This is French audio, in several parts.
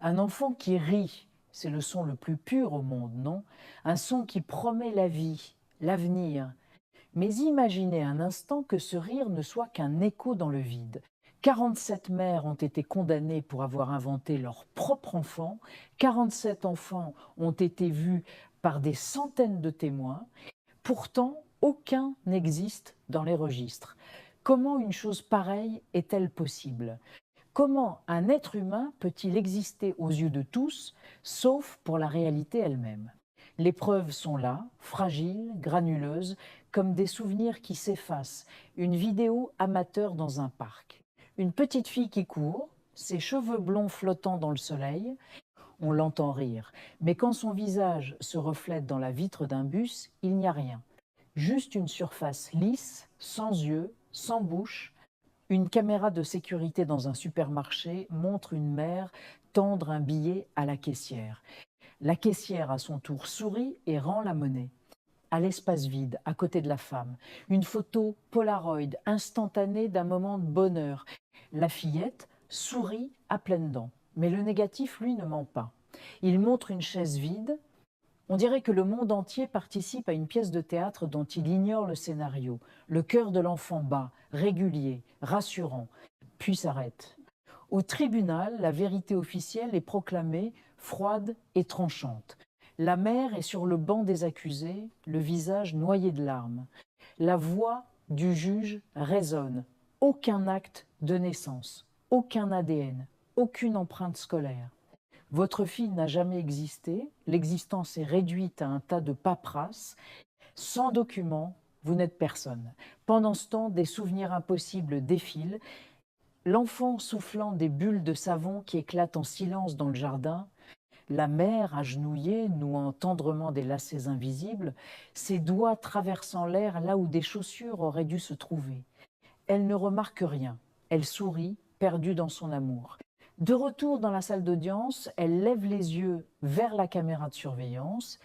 Un enfant qui rit, c'est le son le plus pur au monde, non? Un son qui promet la vie, l'avenir. Mais imaginez un instant que ce rire ne soit qu'un écho dans le vide. 47 mères ont été condamnées pour avoir inventé leur propre enfant. 47 enfants ont été vus par des centaines de témoins. Pourtant, aucun n'existe dans les registres. Comment une chose pareille est-elle possible? Comment un être humain peut-il exister aux yeux de tous, sauf pour la réalité elle-même? Les preuves sont là, fragiles, granuleuses, comme des souvenirs qui s'effacent, une vidéo amateur dans un parc. Une petite fille qui court, ses cheveux blonds flottant dans le soleil, on l'entend rire. Mais quand son visage se reflète dans la vitre d'un bus, il n'y a rien. Juste une surface lisse, sans yeux, sans bouche. Une caméra de sécurité dans un supermarché montre une mère tendre un billet à la caissière. La caissière, à son tour, sourit et rend la monnaie. À l'espace vide, à côté de la femme, une photo Polaroid instantanée d'un moment de bonheur. La fillette sourit à pleines dents. Mais le négatif, lui, ne ment pas. Il montre une chaise vide. On dirait que le monde entier participe à une pièce de théâtre dont il ignore le scénario. Le cœur de l'enfant bat, régulier, rassurant, puis s'arrête. Au tribunal, la vérité officielle est proclamée froide et tranchante. La mère est sur le banc des accusés, le visage noyé de larmes. La voix du juge résonne. Aucun acte de naissance, aucun ADN, aucune empreinte scolaire. Votre fille n'a jamais existé, l'existence est réduite à un tas de paperasses. Sans document, vous n'êtes personne. Pendant ce temps, des souvenirs impossibles défilent. L'enfant soufflant des bulles de savon qui éclatent en silence dans le jardin, la mère agenouillée nouant tendrement des lacets invisibles, ses doigts traversant l'air là où des chaussures auraient dû se trouver. Elle ne remarque rien, elle sourit, perdue dans son amour. De retour dans la salle d'audience, elle lève les yeux vers la caméra de surveillance.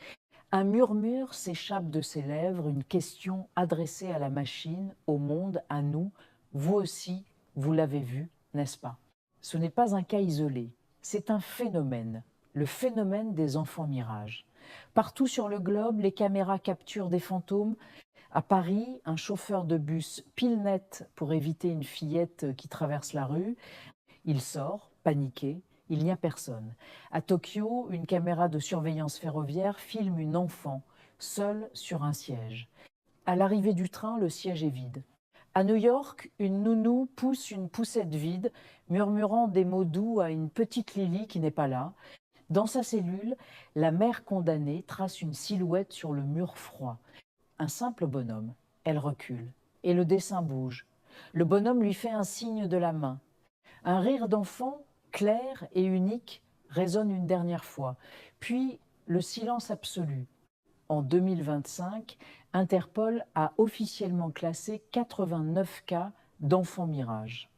Un murmure s'échappe de ses lèvres, une question adressée à la machine, au monde, à nous. Vous aussi, vous l'avez vu, n'est-ce pas? Ce n'est pas un cas isolé, c'est un phénomène, le phénomène des enfants mirages. Partout sur le globe, les caméras capturent des fantômes. À Paris, un chauffeur de bus pile net pour éviter une fillette qui traverse la rue. Il sort, paniqué, il n'y a personne. À Tokyo, une caméra de surveillance ferroviaire filme une enfant, seule sur un siège. À l'arrivée du train, le siège est vide. À New York, une nounou pousse une poussette vide, murmurant des mots doux à une petite Lily qui n'est pas là. Dans sa cellule, la mère condamnée trace une silhouette sur le mur froid. Un simple bonhomme. Elle recule. Et le dessin bouge. Le bonhomme lui fait un signe de la main. Un rire d'enfant, clair et unique, résonne une dernière fois. Puis, le silence absolu. En 2025, Interpol a officiellement classé 89 cas d'enfants mirages.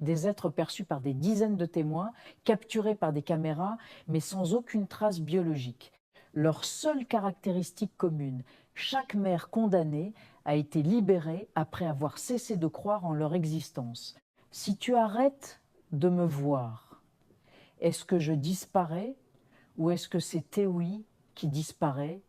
Des êtres perçus par des dizaines de témoins, capturés par des caméras, mais sans aucune trace biologique. Leur seule caractéristique commune, chaque mère condamnée a été libérée après avoir cessé de croire en leur existence. Si tu arrêtes de me voir, est-ce que je disparais ou est-ce que c'est Théoui qui disparaît